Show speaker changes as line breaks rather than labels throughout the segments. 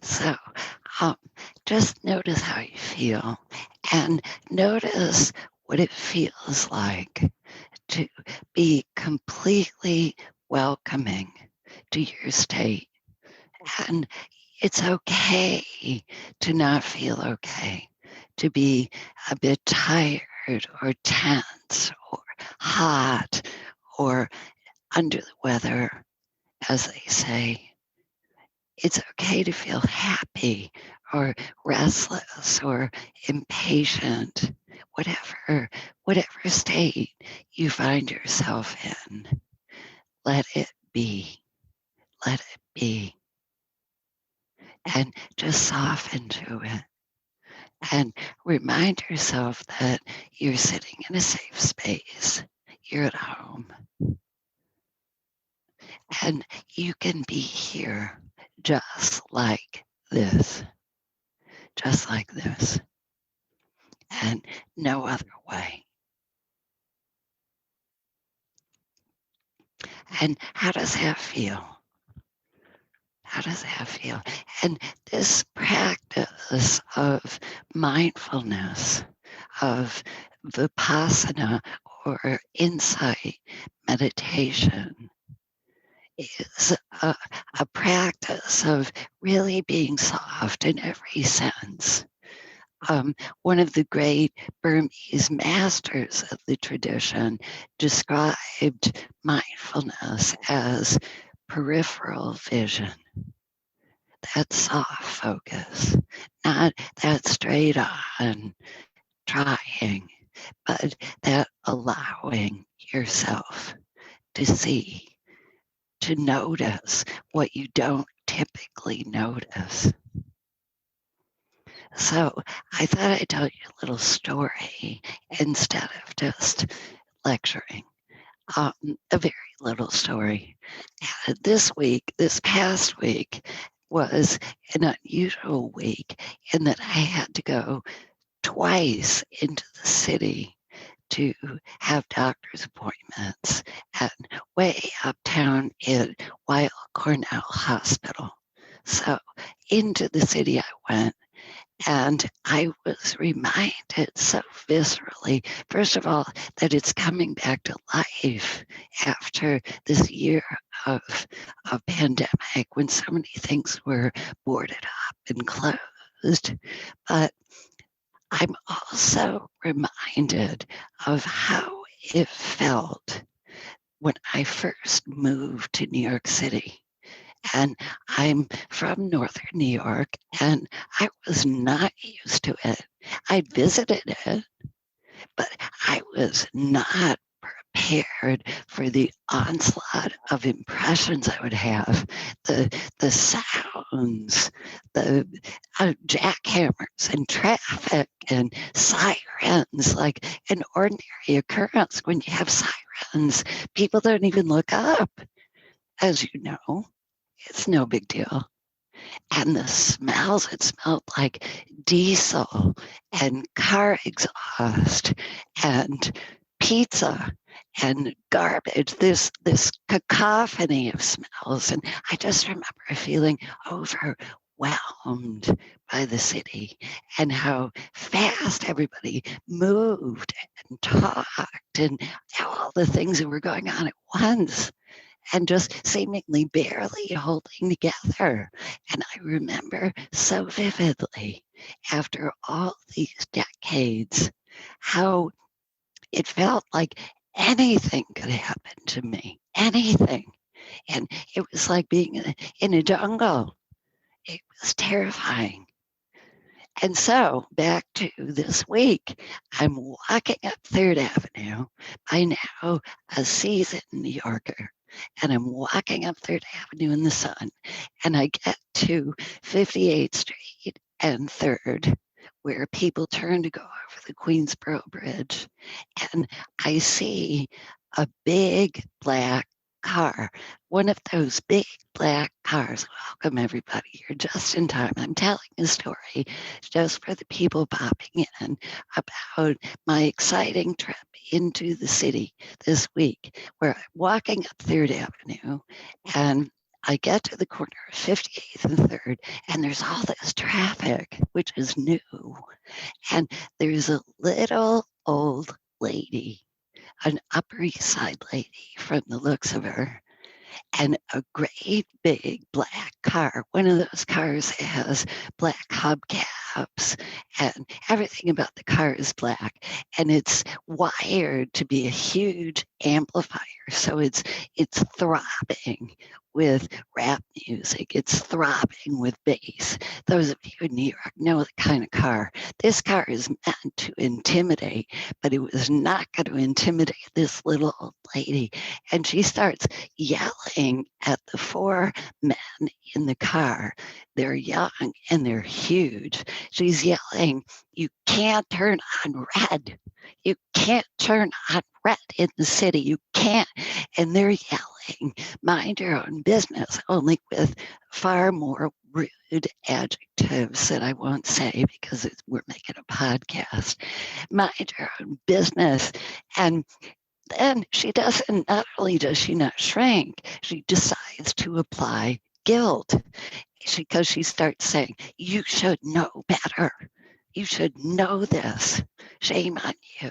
So um, just notice how you feel and notice what it feels like to be completely welcoming to your state. And it's okay to not feel okay, to be a bit tired or tense or hot or under the weather, as they say. It's okay to feel happy or restless or impatient, whatever state you find yourself in. Let it be. Let it be. And just soften to it. And remind yourself that you're sitting in a safe space. You're at home. And you can be here just like this. Just like this. And no other way. And how does that feel? How does that feel? And this practice of mindfulness, of vipassana or insight meditation, is a practice of really being soft in every sense. One of the great Burmese masters of the tradition described mindfulness as peripheral vision, that soft focus, not that straight on trying, but that allowing yourself to see, to notice what you don't typically notice. So I thought I'd tell you a little story instead of just lecturing. A very little story. This past week was an unusual week in that I had to go twice into the city to have doctor's appointments and way uptown at Weill Cornell Hospital. So into the city I went, and I was reminded so viscerally, first of all, that it's coming back to life after this year of pandemic when so many things were boarded up and closed. But I'm also reminded of how it felt when I first moved to New York City. And I'm from Northern New York, and I was not used to it. I visited it, but I was not prepared for the onslaught of impressions I would have, the sounds, the jackhammers and traffic and sirens, like an ordinary occurrence. When you have sirens, people don't even look up, as you know. It's no big deal. And the smells, it smelled like diesel and car exhaust and pizza and garbage, this cacophony of smells. And I just remember feeling overwhelmed by the city and how fast everybody moved and talked and all the things that were going on at once and just seemingly barely holding together. And I remember so vividly, after all these decades, how it felt like anything could happen to me, anything. And it was like being in a jungle. It was terrifying. And so back to this week, I'm walking up Third Avenue, by now a seasoned New Yorker, and I'm walking up Third Avenue in the sun, and I get to 58th Street and Third, where people turn to go over the Queensboro Bridge, and I see a big black car, one of those big black cars. Welcome, everybody. You're just in time. I'm telling a story just for the people popping in about my exciting trip into the city this week, where I'm walking up Third Avenue and I get to the corner of 58th and 3rd, and there's all this traffic, which is new. And there's a little old lady, an Upper East Side lady from the looks of her, and a great big black car. One of those cars that has black hubcaps, and everything about the car is black, and it's wired to be a huge amplifier. So it's throbbing with rap music. It's throbbing with bass. Those of you in New York know the kind of car. This car is meant to intimidate, but it was not going to intimidate this little old lady. And she starts yelling at the 4 men in the car. They're young and they're huge. She's yelling, "You can't turn on red. You can't turn on red in the city. You can't." And they're yelling, "Mind your own business," only with far more rude adjectives that I won't say because we're making a podcast. "Mind your own business." And then she doesn't, not only does she not shrink, she decides to apply guilt because she starts saying, "You should know better. You should know this. Shame on you."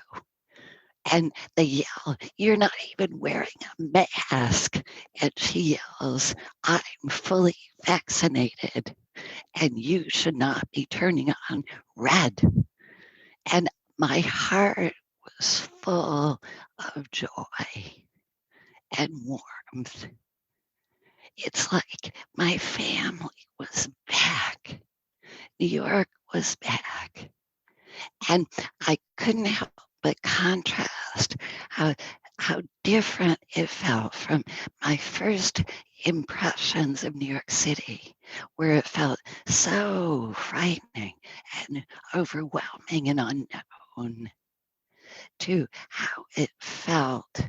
And they yell, "You're not even wearing a mask." And she yells, "I'm fully vaccinated and you should not be turning on red." And my heart was full of joy and warmth. It's like my family was back. New York was back. And I couldn't help but contrast how different it felt from my first impressions of New York City, where it felt so frightening and overwhelming and unknown, to how it felt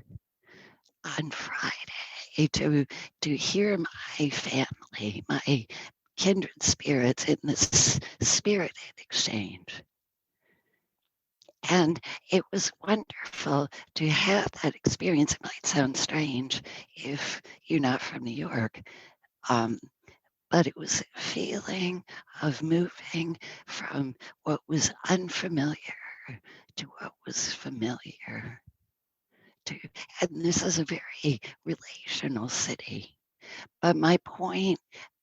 on Friday to hear my family, my kindred spirits in this spirited exchange. And it was wonderful to have that experience. It might sound strange if you're not from New York, um, but it was a feeling of moving from what was unfamiliar to what was familiar. And this is a very relational city. But my point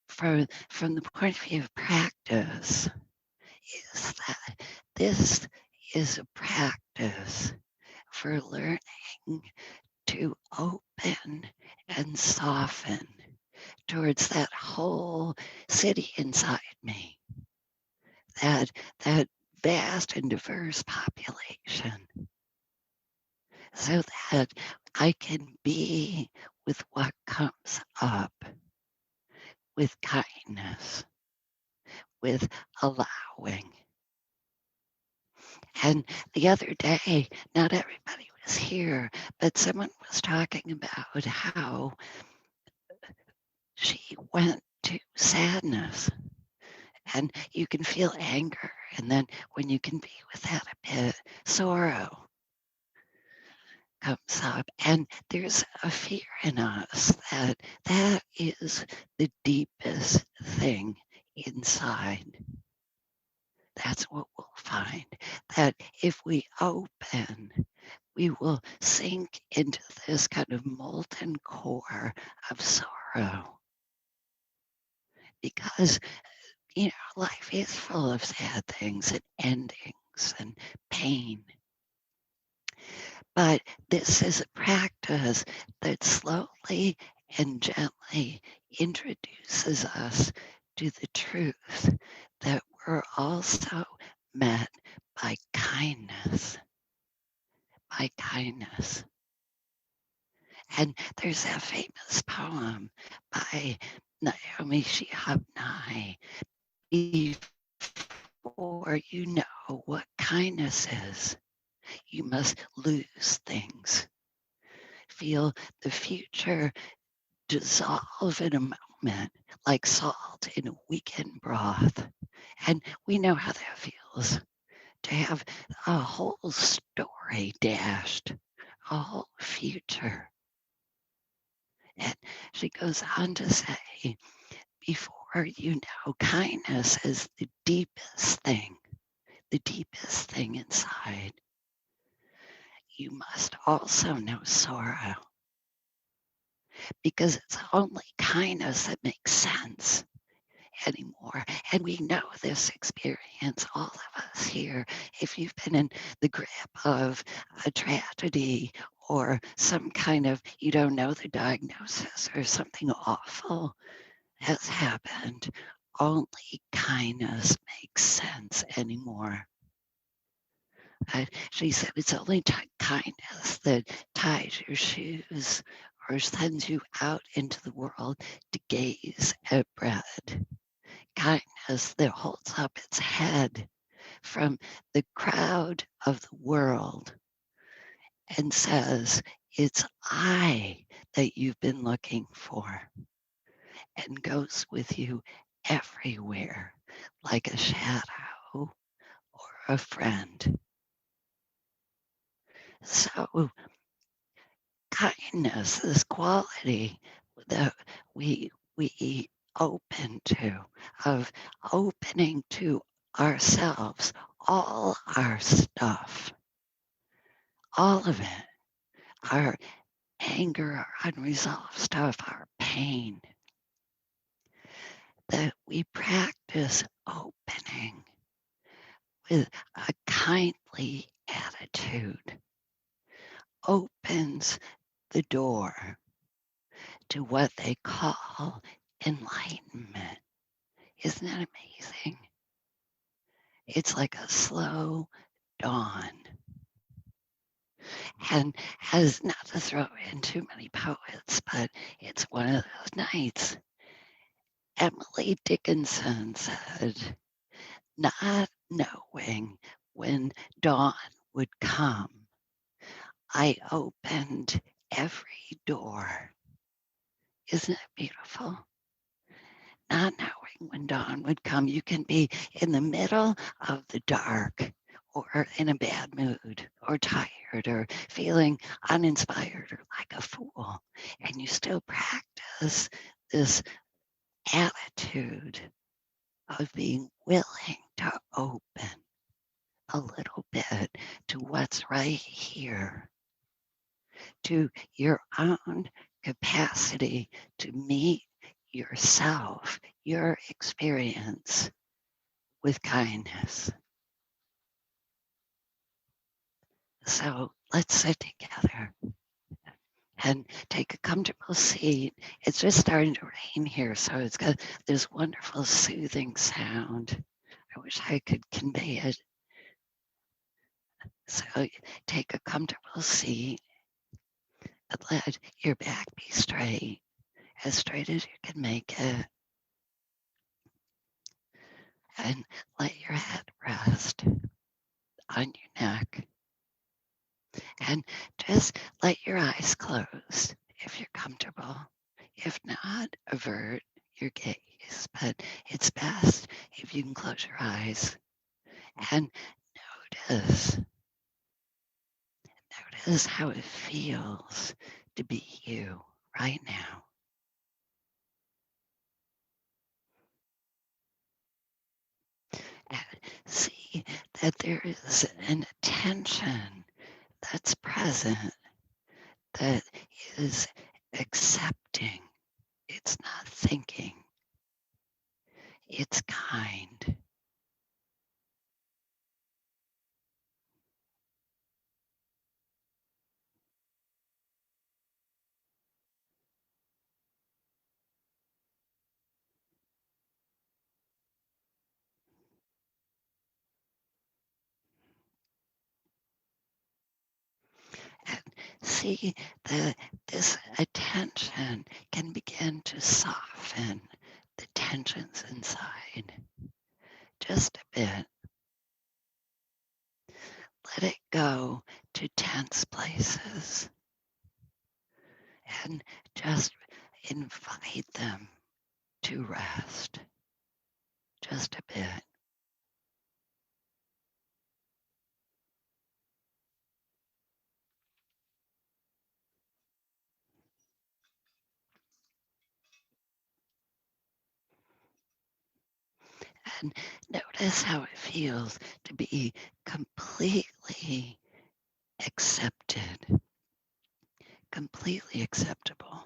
from the point of view of practice is that this is a practice for learning to open and soften towards that whole city inside me, that vast and diverse population, so that I can be with what comes up with kindness, with allowing. And the other day, not everybody was here, but someone was talking about how she went to sadness. And you can feel anger, and then when you can be with that a bit, sorrow comes up. And there's a fear in us that that is the deepest thing inside. That's what we'll find, that if we open, we will sink into this kind of molten core of sorrow. Because, life is full of sad things and endings and pain. But this is a practice that slowly and gently introduces us to the truth that we're also met by kindness, by kindness. And there's that famous poem by Naomi Shihab Nye, "Before you know what kindness is, you must lose things. Feel the future dissolve in a moment like salt in a weakened broth." And we know how that feels, to have a whole story dashed, a whole future. And she goes on to say, before you know kindness is the deepest thing inside, you must also know sorrow, because it's only kindness that makes sense anymore. And we know this experience, all of us here. If you've been in the grip of a tragedy or some kind of, you don't know the diagnosis or something awful has happened, only kindness makes sense anymore. She said it's only kindness that ties your shoes or sends you out into the world to gaze at bread. Kindness that holds up its head from the crowd of the world and says, it's I that you've been looking for, and goes with you everywhere like a shadow or a friend. So kindness, this quality that we open to, of opening to ourselves, all our stuff, all of it, our anger, our unresolved stuff, our pain, that we practice opening with a kindly attitude, opens the door to what they call enlightenment. Isn't that amazing? It's like a slow dawn. And has, not to throw in too many poets, but it's one of those nights. Emily Dickinson said, not knowing when dawn would come, I opened every door. Isn't it beautiful? Not knowing when dawn would come. You can be in the middle of the dark or in a bad mood or tired or feeling uninspired or like a fool. And you still practice this attitude of being willing to open a little bit to what's right here, to your own capacity to meet yourself, your experience with kindness. So let's sit together and take a comfortable seat. It's just starting to rain here, so it's got this wonderful soothing sound. I wish I could convey it. So take a comfortable seat and let your back be straight as you can make it. And let your head rest on your neck. And just let your eyes close if you're comfortable. If not, avert your gaze. But it's best if you can close your eyes and notice, notice how it feels to be you right now. And see that there is an attention that's present, that is accepting. It's not thinking. It's kind. And see that this attention can begin to soften the tensions inside just a bit. Let it go to tense places and just invite them to rest just a bit. And notice how it feels to be completely accepted, completely acceptable.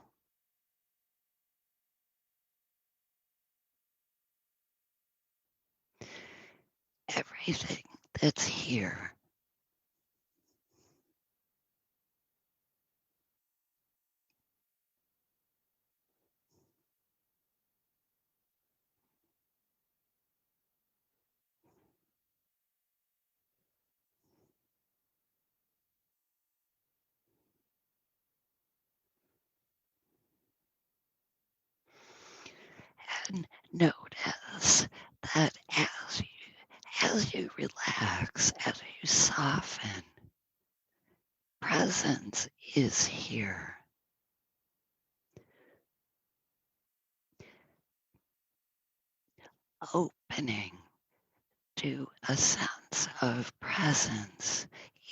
Everything that's here. And notice that as you relax, as you soften, presence is here, opening to a sense of presence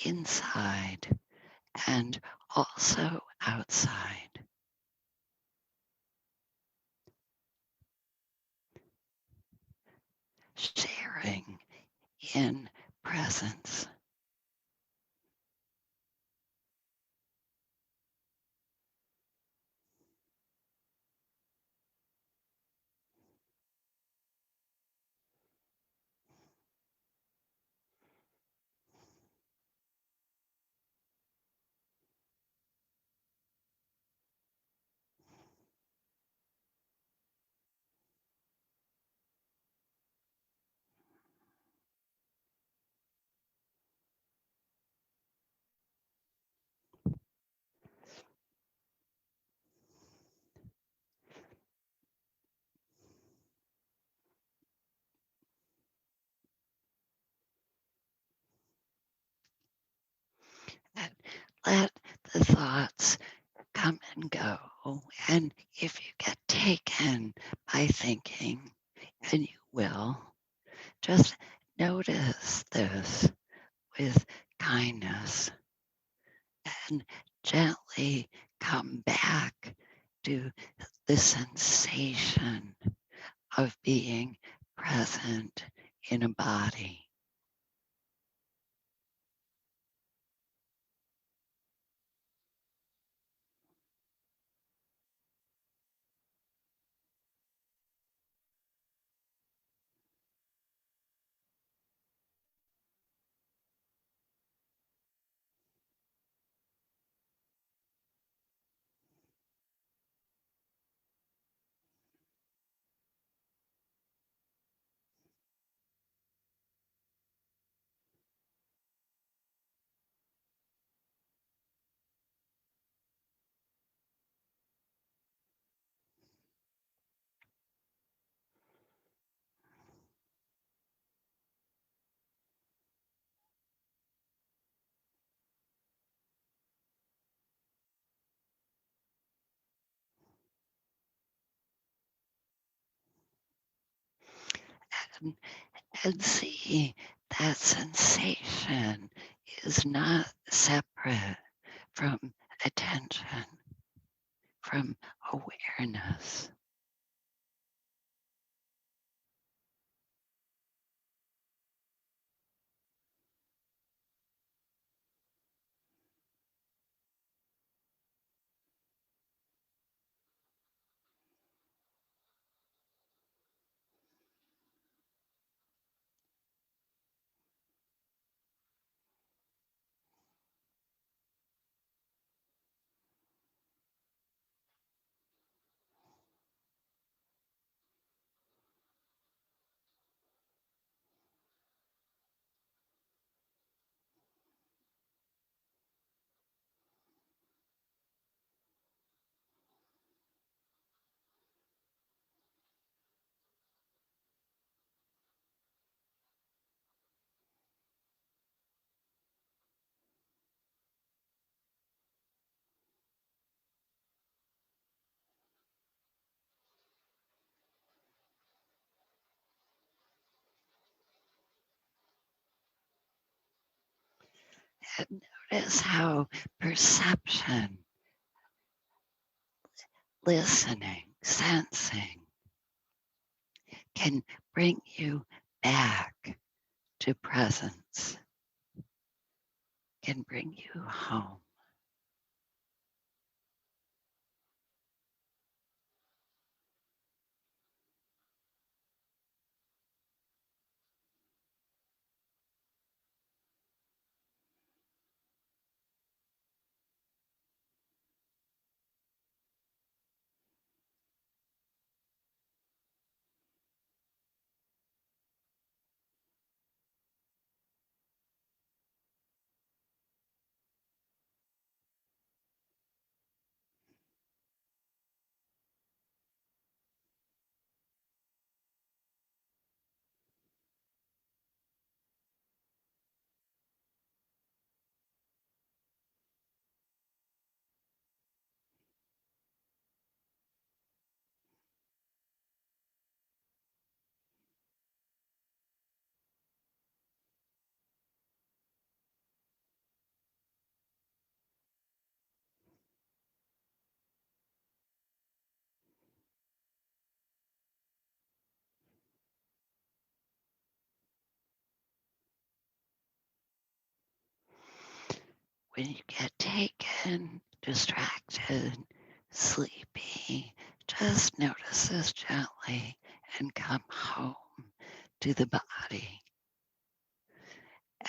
inside and also outside. Sharing in presence. And let the thoughts come and go. And if you get taken by thinking, and you will, just notice this with kindness and gently come back to the sensation of being present in a body. And, and see that sensation is not separate from attention, from awareness. And notice how perception, listening, sensing can bring you back to presence, can bring you home. When you get taken, distracted, sleepy, just notice this gently and come home to the body.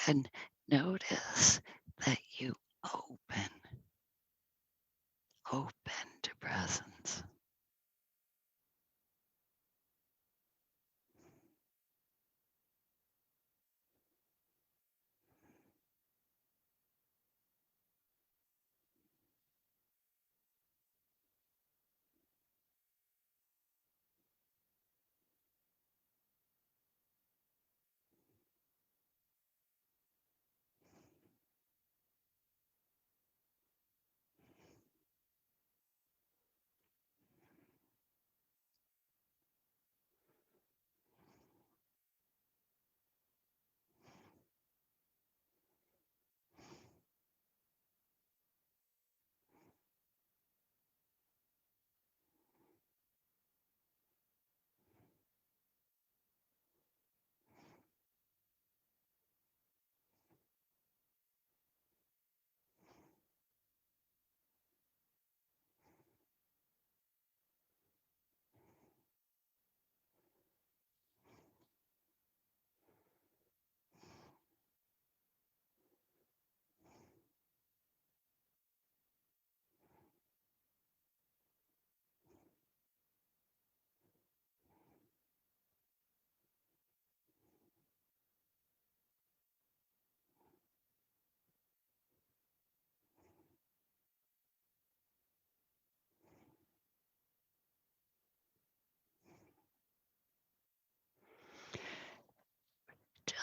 And notice that you open to presence.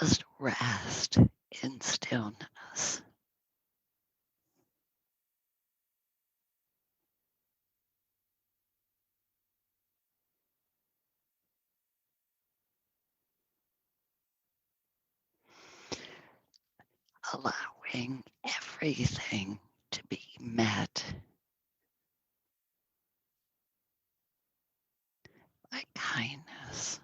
Just rest in stillness. Allowing everything to be met by kindness.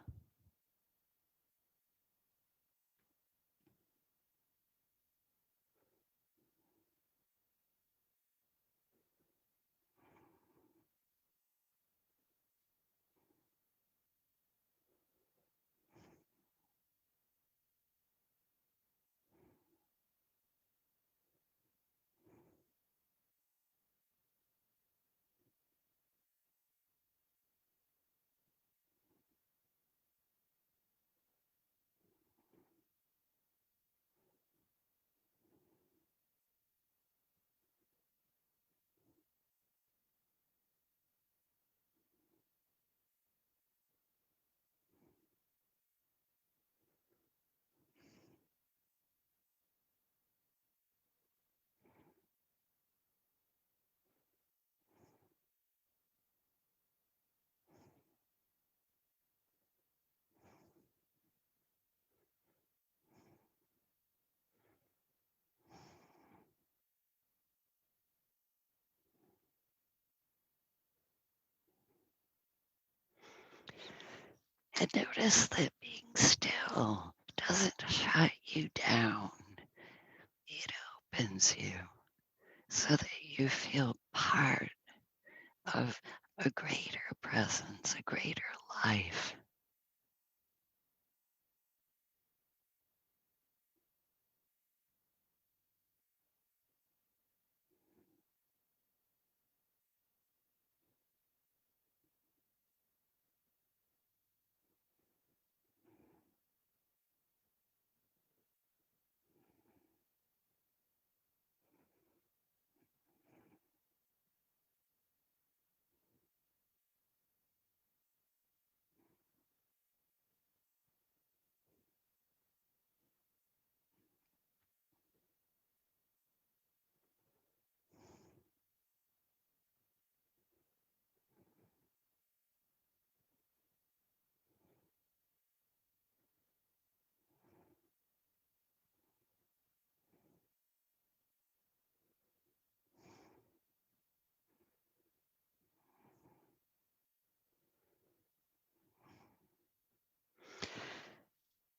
And notice that being still doesn't shut you down. It opens you so that you feel part of a greater presence, a greater life.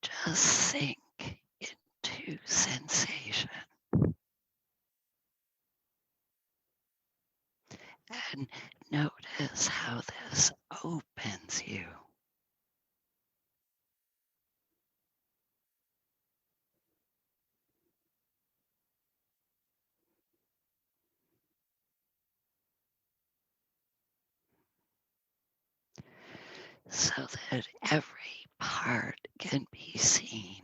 Just sink into sensation and notice how this opens you. So that every part can be seen.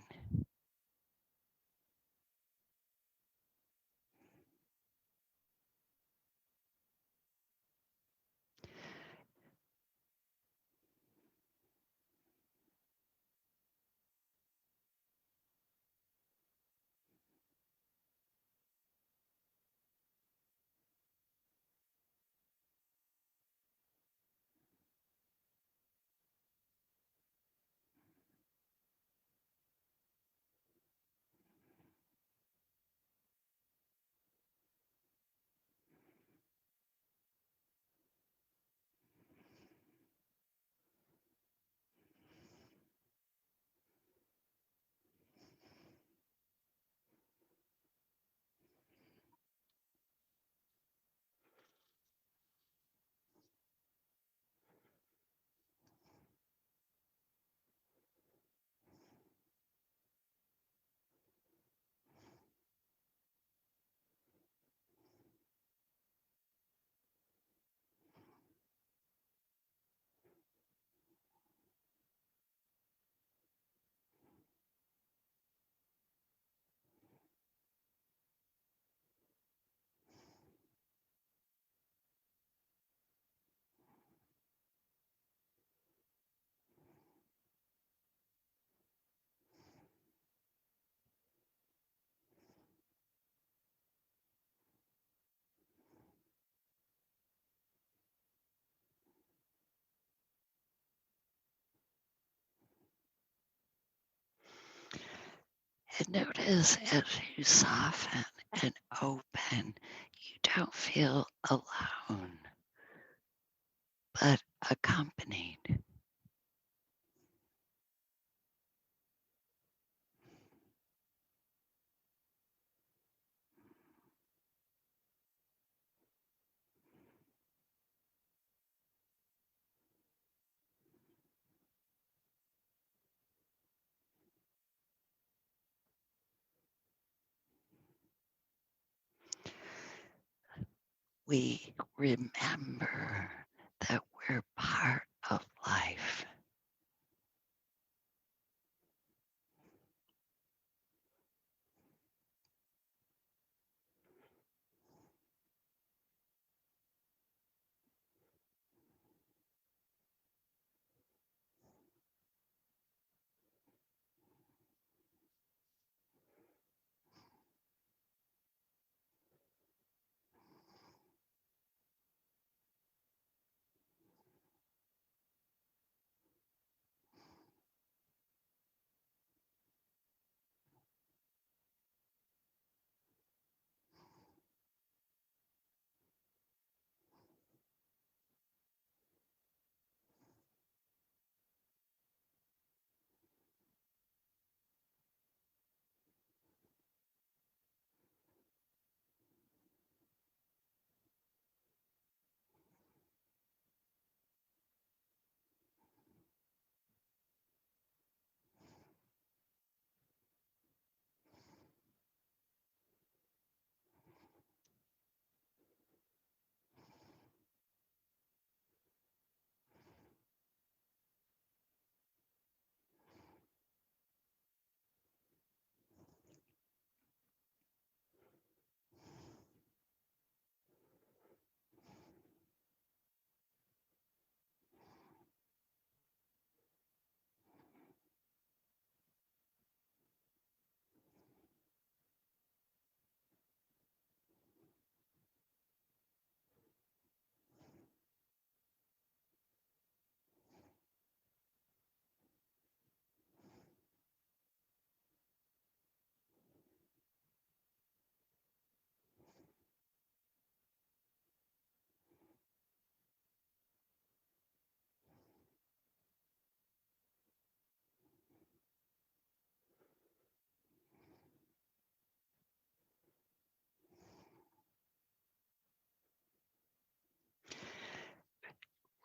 And notice as you soften and open, you don't feel alone, but accompanied. We remember that we're part of life.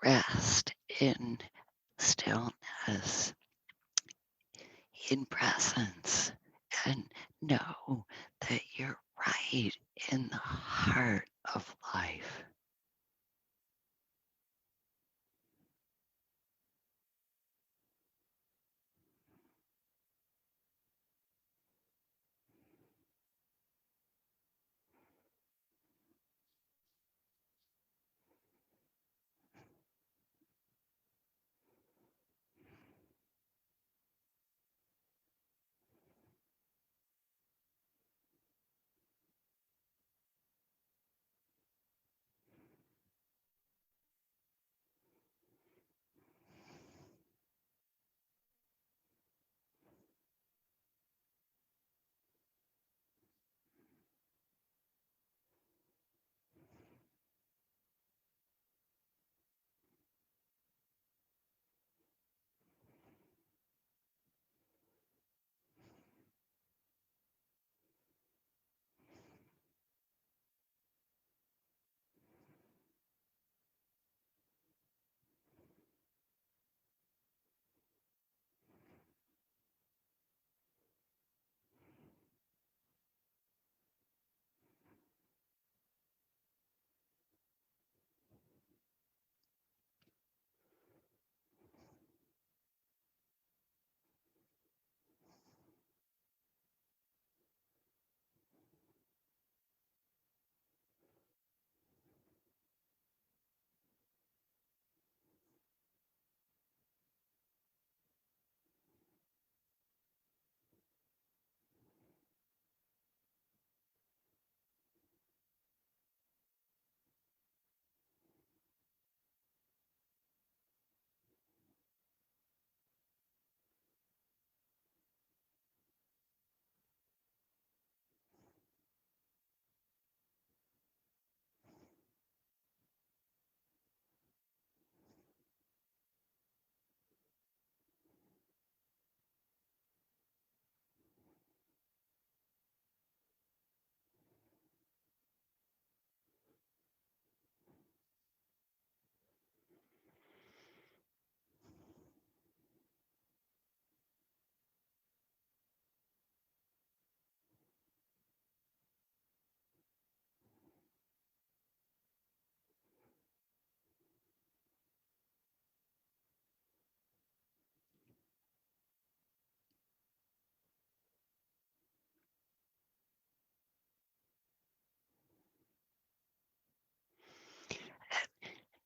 rest in stillness, in presence, and know that you're right in the heart of life.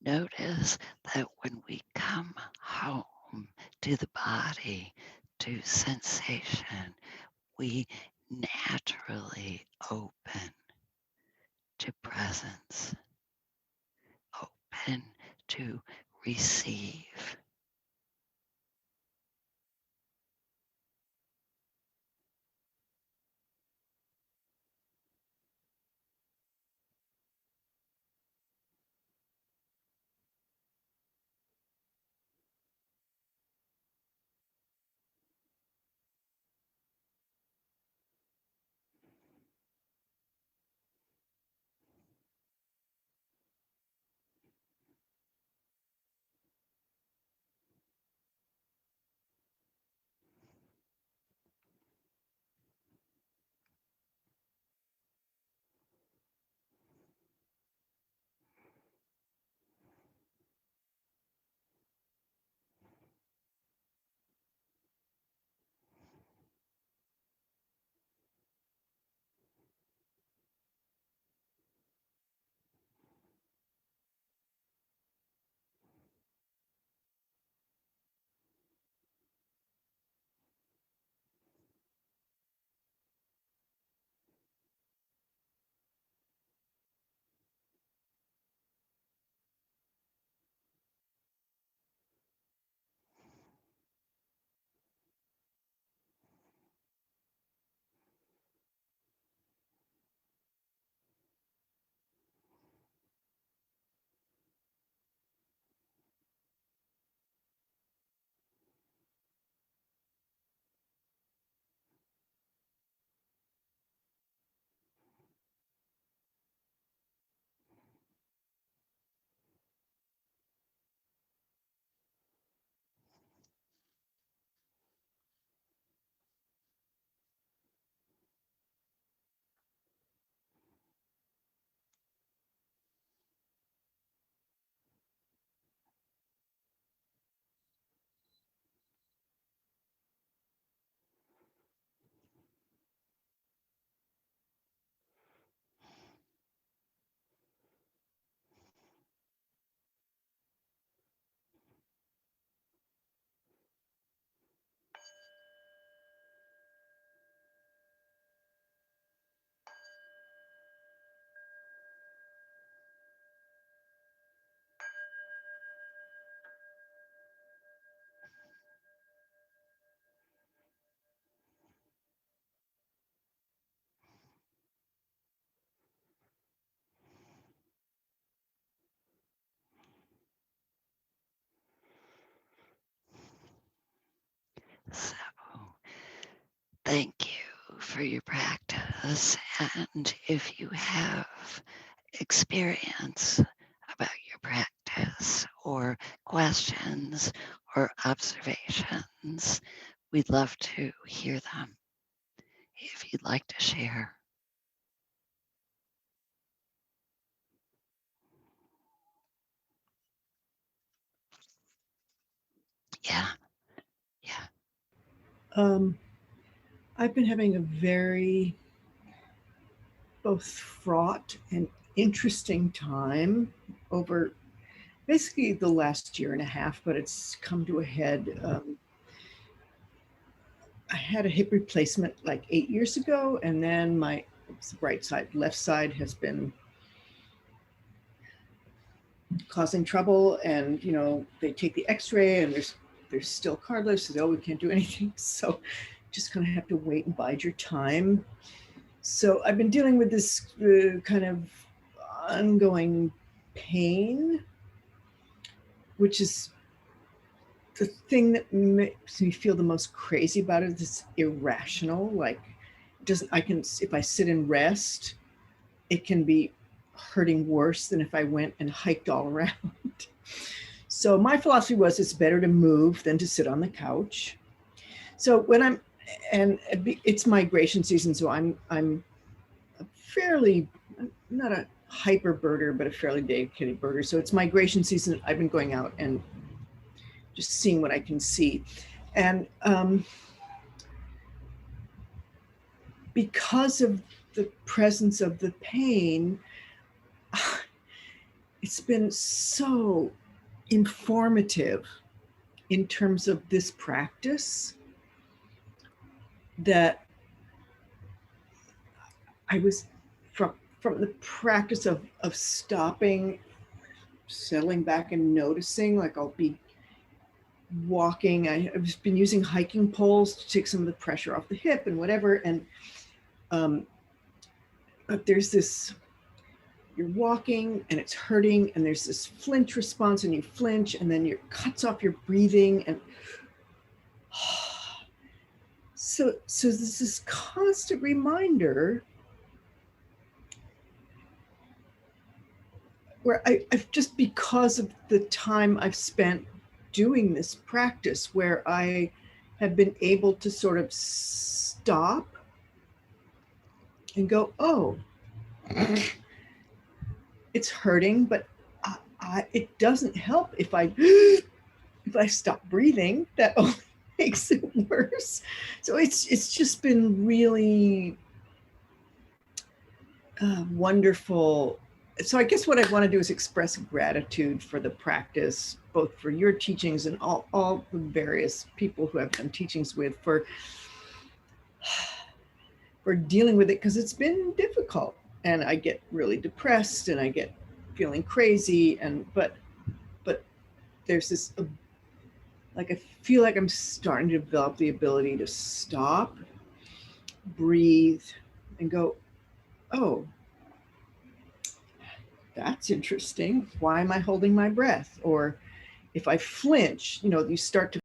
Notice that when we come home to the body, to sensation, we naturally open to presence, open to receive. So thank you for your practice. And if you have experience about your practice or questions or observations, we'd love to hear them if you'd like to share. Yeah, yeah.
I've been having a very both fraught and interesting time over basically the last year and a half, but it's come to a head. I had a hip replacement like 8 years ago, and then my right side, left side has been causing trouble. And they take the X-ray, and there's still cartilage. So we can't do anything. So just kind of have to wait and bide your time. So I've been dealing with this kind of ongoing pain, which is the thing that makes me feel the most crazy about it. It's irrational. Like, if I sit and rest, it can be hurting worse than if I went and hiked all around. So my philosophy was it's better to move than to sit on the couch. So it's migration season, so I'm fairly, not a hyper birder, but a fairly dedicated birder. So it's migration season. I've been going out and just seeing what I can see. And because of the presence of the pain, it's been so informative in terms of this practice that I was from the practice of stopping, settling back and noticing. Like, I'll be walking. I've been using hiking poles to take some of the pressure off the hip and whatever. And but there's this, you're walking and it's hurting, and there's this flinch response, and you flinch, and then it cuts off your breathing. And so there's this constant reminder where I've just, because of the time I've spent doing this practice, where I have been able to sort of stop and go, oh, it's hurting, but it doesn't help if I stop breathing. That only makes it worse. So it's just been really wonderful. So I guess what I want to do is express gratitude for the practice, both for your teachings and all the various people who I've done teachings with, for dealing with it, because it's been difficult, and I get really depressed, and I get feeling crazy, but there's this, like, I feel like I'm starting to develop the ability to stop, breathe, and go, oh, that's interesting. Why am I holding my breath? Or if I flinch, you start to